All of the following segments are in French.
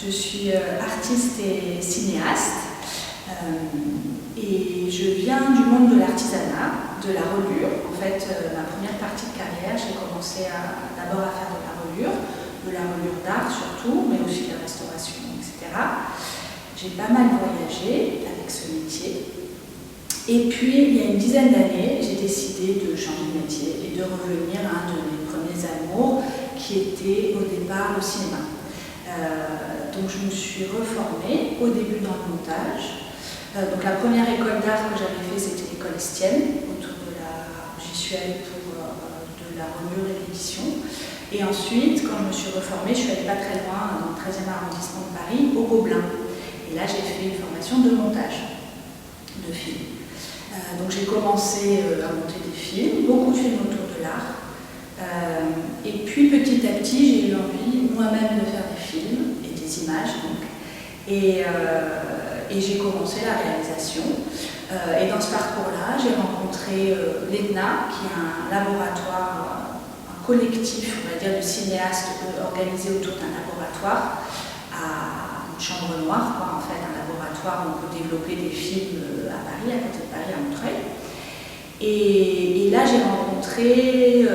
Je suis artiste et cinéaste et je viens du monde de l'artisanat, de la reliure. En fait, ma première partie de carrière, j'ai commencé d'abord à faire de la reliure d'art surtout, mais aussi de la restauration, etc. J'ai pas mal voyagé avec ce métier. Et puis, il y a une dizaine d'années, j'ai décidé de changer de métier et de revenir à un de mes premiers amours, qui était au départ le cinéma. Donc je me suis reformée au début dans le montage. Donc la première école d'art que j'avais fait, c'était l'école Estienne. J'y suis allée pour de la reliure et l'édition. Et ensuite, quand je me suis reformée, je suis allée pas très loin, dans le 13e arrondissement de Paris, au Gobelin. Et là, j'ai fait une formation de montage de films. Donc j'ai commencé à monter des films, beaucoup de films autour de l'art. Et puis petit à petit, j'ai eu envie moi-même de faire des films et des images. Donc. Et j'ai commencé la réalisation. Et dans ce parcours-là, j'ai rencontré l'EDNA, qui est un laboratoire, un collectif, on va dire, de cinéastes organisé autour d'un laboratoire à une chambre noire, quoi, en fait, un laboratoire où on peut développer des films à Paris, à côté de Paris, à Montreuil. Et là, j'ai rencontré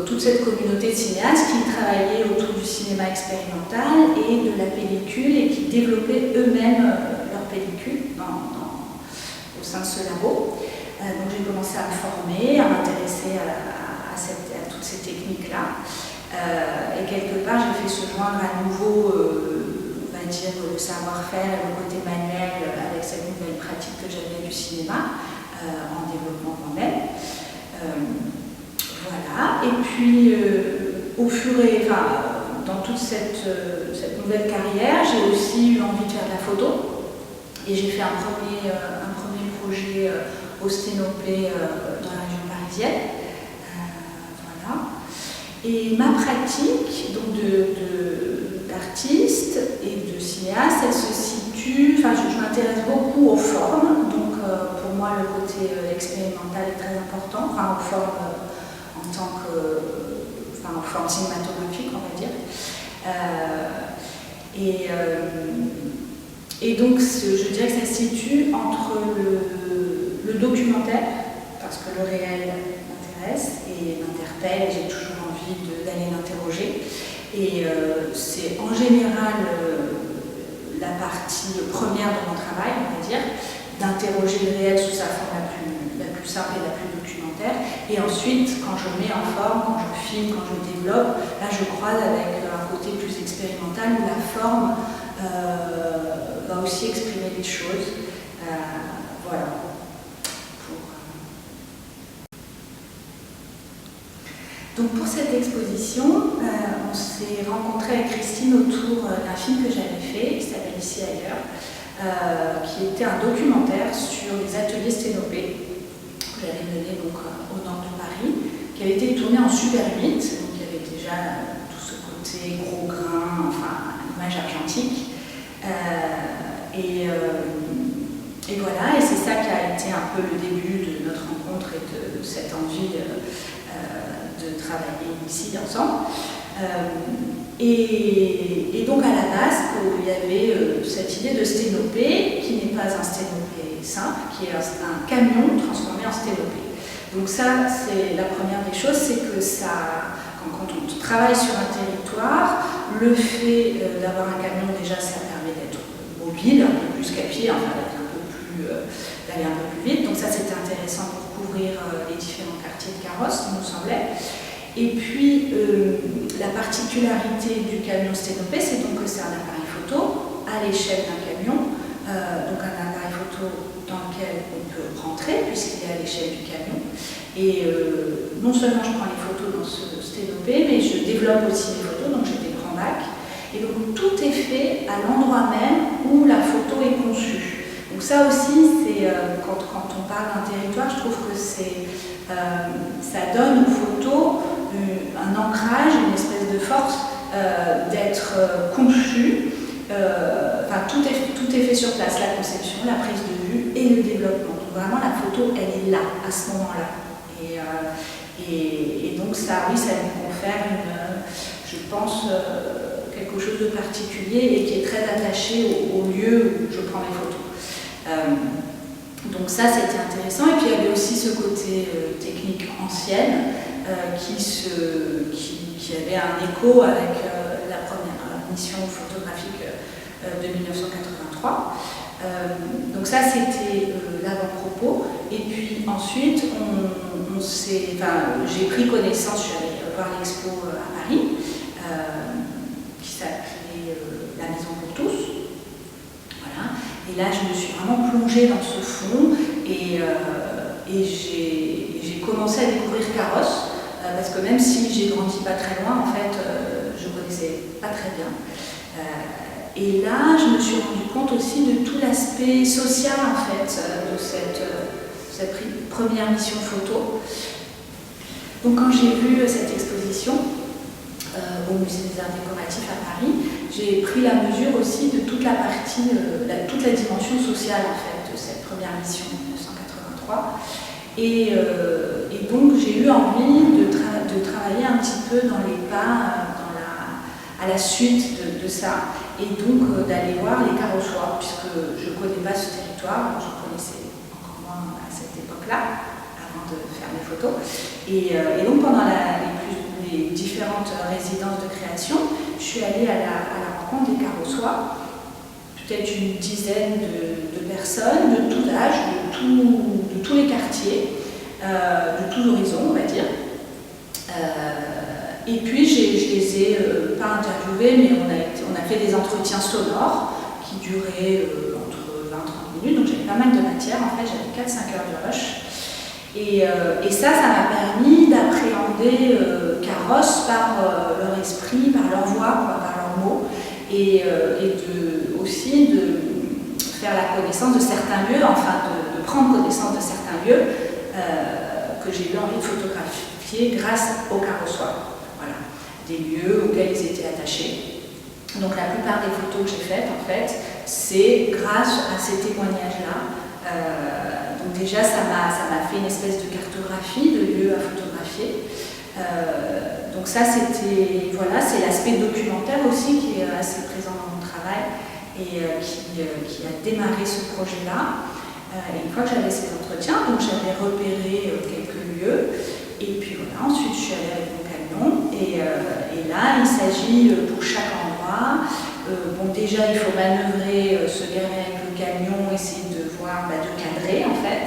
toute cette communauté de cinéastes qui travaillaient autour du cinéma expérimental et de la pellicule et qui développaient eux-mêmes leur pellicule au sein de ce labo. Donc j'ai commencé à me former, à m'intéresser à toutes ces techniques-là. Et quelque part, j'ai fait se joindre à nouveau, on va dire, le savoir-faire et le côté manuel avec cette nouvelle pratique que j'avais du cinéma en développement moi-même. Voilà, et puis dans toute cette nouvelle carrière, j'ai aussi eu envie de faire de la photo et j'ai fait un premier projet au Sténopé dans la région parisienne. Voilà. Et ma pratique donc d'artiste et de cinéaste, elle se situe, je m'intéresse beaucoup aux formes, donc pour moi le côté expérimental est très important, aux formes en forme cinématographique, on va dire. Et donc, je dirais que ça se situe entre le documentaire, parce que le réel m'intéresse et m'interpelle, et j'ai toujours envie d'aller l'interroger. Et c'est en général la partie première de mon travail, on va dire, d'interroger le réel sous sa forme la plus simple et la plus documentaire. Et ensuite, quand je mets en forme, quand je filme, quand je développe, là je croise avec un côté plus expérimental où la forme va aussi exprimer des choses. Voilà. Donc pour cette exposition, on s'est rencontré avec Christine autour d'un film que j'avais fait, qui s'appelle Ici ailleurs, qui était un documentaire sur les ateliers Sténopé, que j'avais mené donc au nord de Paris, qui avait été tourné en super 8, donc il y avait déjà tout ce côté gros grain, image argentique. Et voilà, et c'est ça qui a été un peu le début de notre rencontre et de cette envie de travailler ici ensemble. Et donc à la base, il y avait cette idée de Sténopé, qui n'est pas un Sténopé simple, qui est un camion transformé en Sténopé. Donc ça, c'est la première des choses, c'est que quand on travaille sur un territoire, le fait d'avoir un camion, déjà, ça permet d'être mobile, un peu plus qu'à pied, d'aller un peu plus vite. Donc ça, c'était intéressant pour couvrir les différents quartiers de carrosse, il nous semblait. Et puis, la particularité du camion Sténopé, c'est donc que c'est un appareil photo à l'échelle d'un camion, donc un appareil photo dans lequel on peut rentrer, puisqu'il est à l'échelle du camion. Et non seulement je prends les photos dans ce Sténopé, mais je développe aussi les photos, donc j'ai des grands bacs. Et donc tout à l'endroit même où la photo est conçue. Donc ça aussi, c'est quand on parle d'un territoire, je trouve que ça donne aux photos un ancrage, une espèce de force d'être conçue. Enfin, tout est fait sur place, la conception, la prise de vue et le développement. Donc vraiment, la photo, elle est là, à ce moment-là. Et donc ça, oui, ça lui confère, je pense, quelque chose de particulier et qui est très attaché au lieu où je prends mes photos. Donc ça, c'était intéressant. Et puis, il y avait aussi ce côté technique ancienne qui avait un écho avec la première mission photographique de 1983. Donc ça, c'était l'avant-propos. Et puis ensuite, j'ai pris connaissance, je suis allée voir l'expo à Paris, qui s'appelait La Maison pour tous. Voilà. Et là, je me suis vraiment plongée dans ce fond et j'ai commencé à découvrir Carrosse, parce que même si j'ai grandi pas très loin, en fait, je connaissais pas très bien. Et là, je me suis rendu compte aussi de tout l'aspect social, en fait, de cette première mission photo. Donc, quand j'ai vu cette exposition au Musée des Arts Décoratifs à Paris, j'ai pris la mesure aussi de toute la partie, toute la dimension sociale, en fait, de cette première mission 1983. Et donc, j'ai eu envie de travailler un petit peu dans les pas, à la suite de ça, et donc d'aller voir les Carrossois, puisque je ne connais pas ce territoire, je connaissais encore moins à cette époque-là, avant de faire mes photos. Et donc pendant les différentes résidences de création, je suis allée à la rencontre des Carrossois, peut-être une dizaine de personnes, de tout âge, de tous les quartiers, de tous horizons, on va dire. Et puis je les ai pas interviewés, mais on a fait des entretiens sonores qui duraient entre 20 et 30 minutes, donc j'avais pas mal de matière, en fait j'avais 4-5 heures de rush. Et ça m'a permis d'appréhender Carrosse par leur esprit, par leur voix, par leurs mots, et aussi de faire la connaissance de certains lieux, enfin de prendre connaissance de certains lieux que j'ai eu envie de photographier grâce aux Carrossois. Voilà, des lieux auxquels ils étaient attachés. Donc la plupart des photos que j'ai faites, en fait, c'est grâce à ces témoignages-là. Donc déjà, ça m'a fait une espèce de cartographie de lieux à photographier. Donc ça, c'est l'aspect documentaire aussi qui est assez présent dans mon travail et qui a démarré ce projet-là. Et une fois que j'avais ces entretiens, donc j'avais repéré quelques lieux. Et puis voilà, ensuite je suis allée avec mon camion et là il s'agit pour chaque endroit, bon déjà il faut manœuvrer, se garer avec le camion, essayer de voir, de cadrer en fait.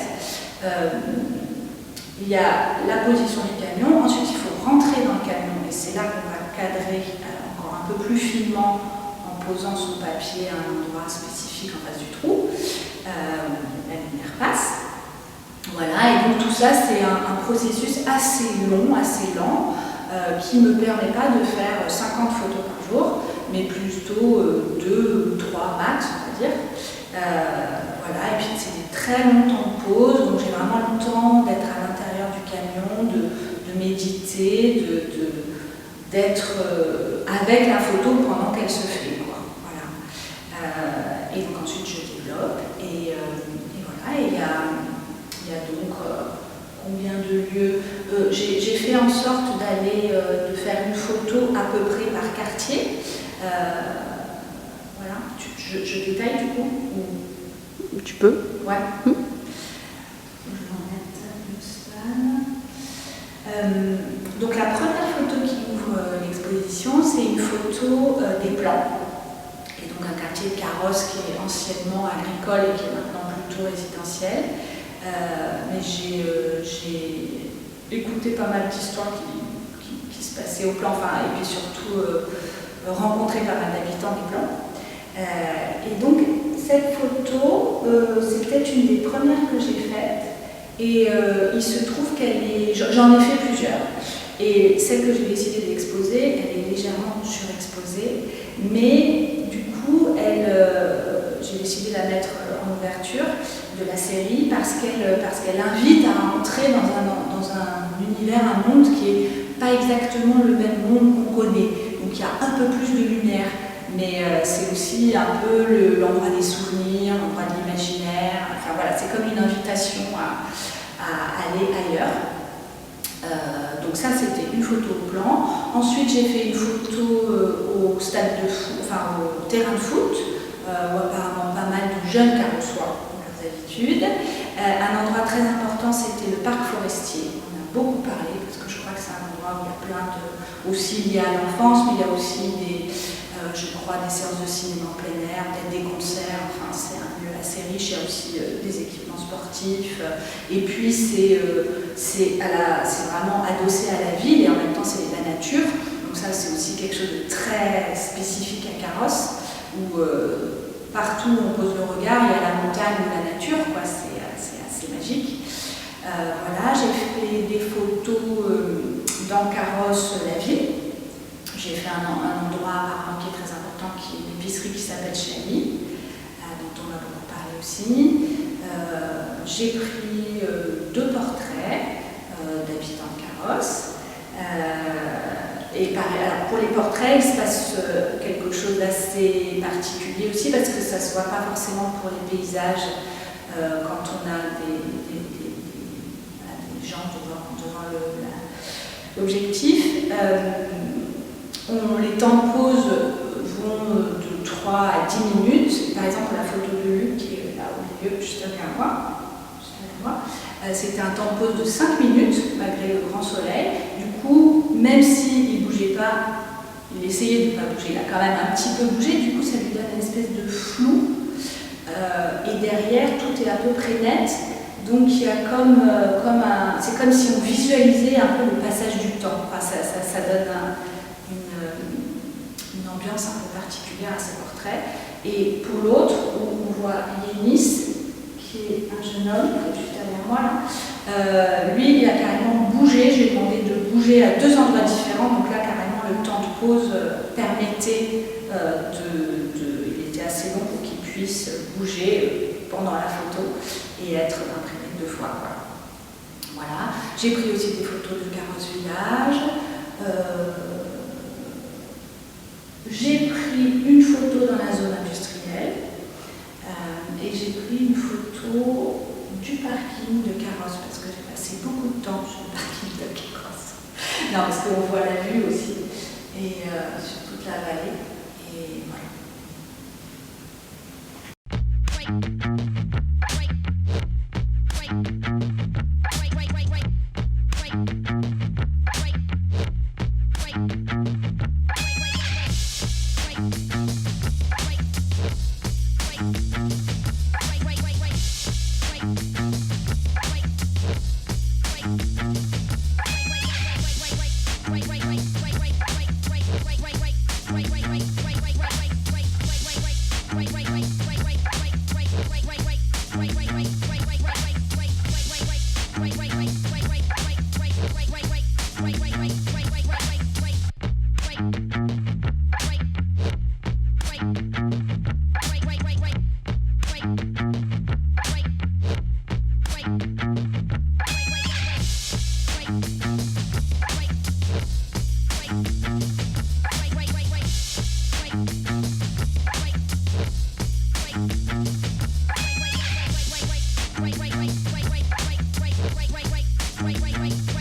Il y a la position du camion, ensuite il faut rentrer dans le camion et c'est là qu'on va cadrer encore un peu plus finement en posant son papier à un endroit spécifique en face du trou, la lumière passe. Voilà, et donc tout ça c'est un processus assez long, assez lent, qui ne me permet pas de faire 50 photos par jour, mais plutôt 2 ou 3 max, on va dire. Voilà, et puis c'est des très longs temps de pause, donc j'ai vraiment le temps d'être à l'intérieur du camion, de méditer, d'être avec la photo pendant qu'elle se fait, quoi. Voilà. Et donc ensuite je développe, et voilà, et il y a donc combien de lieux. J'ai fait en sorte de faire une photo à peu près par quartier. Voilà, je détaille du coup ou... Tu peux. Ouais. Je vais en mettre le span. Donc la première photo qui ouvre l'exposition, c'est une photo des plans. Et donc un quartier de Carrosse qui est anciennement agricole et qui est maintenant plutôt résidentiel. Mais j'ai écouté pas mal d'histoires qui se passaient au plan, enfin, et puis surtout rencontré pas mal d'habitants des plans. Et donc cette photo, c'est peut-être une des premières que j'ai faites, et il se trouve qu'elle est... J'en ai fait plusieurs, et celle que j'ai décidé d'exposer, elle est légèrement surexposée, mais du coup aussi la mettre en ouverture de la série parce qu'elle invite à entrer dans un univers, un monde qui n'est pas exactement le même monde qu'on connaît. Donc il y a un peu plus de lumière, mais c'est aussi un peu l'endroit des souvenirs, l'endroit de l'imaginaire. Enfin voilà, c'est comme une invitation à aller ailleurs. Donc ça c'était une photo au plan. Ensuite j'ai fait une photo au stade de foot, enfin au terrain de foot, où apparemment pas mal de jeunes carrossois ont leurs habitudes. Un endroit très important c'était le parc forestier. On a beaucoup parlé parce que je crois que c'est un endroit où il y a plein de, aussi lié à l'enfance, mais il y a aussi je crois des séances de cinéma en plein air, peut-être des concerts, enfin c'est un lieu assez riche, il y a aussi des équipements sportifs, et puis c'est vraiment adossé à la ville et en même temps c'est la nature, donc ça c'est aussi quelque chose de très spécifique à Carrosse, où partout où on pose le regard, il y a la montagne ou la nature, quoi, c'est assez magique. Voilà, j'ai fait des photos dans Carrosse, la ville. J'ai fait un endroit apparemment qui est très important, qui est une épicerie qui s'appelle Chali, dont on va beaucoup parler aussi. J'ai pris 2 portraits d'habitants de Carrosse. Et pareil, alors pour les portraits, il se passe quelque chose d'assez particulier aussi, parce que ça ne se voit pas forcément pour les paysages quand on a des gens devant l'objectif. Les temps de pause vont de 3 à 10 minutes. Par exemple, la photo de Luc, qui est là au milieu, juste derrière moi, c'était un temps de pause de 5 minutes, malgré le grand soleil. Du coup, même s'il ne bougeait pas, il essayait de ne pas bouger, il a quand même un petit peu bougé, du coup ça lui donne une espèce de flou. Et derrière, tout est à peu près net. Donc il y a c'est comme si on visualisait un peu le passage du temps. Enfin, ça donne une ambiance un peu particulière à ces portraits. Et pour l'autre, on voit Yanis, qui est un jeune homme, juste derrière moi là. Lui, il a carrément bougé. J'ai demandé de bouger à 2 endroits différents. Donc là, carrément, le temps de pause permettait il était assez long pour qu'il puisse bouger pendant la photo et être imprimé 2 fois. Voilà. J'ai pris aussi des photos de Carrosse Village. J'ai pris une photo dans la zone industrielle et j'ai pris une photo du parking de Carrosse parce que j'ai passé beaucoup de temps sur le parking de Carrosse. Non, parce qu'on voit la vue aussi et sur toute la vallée. Et voilà. Wait.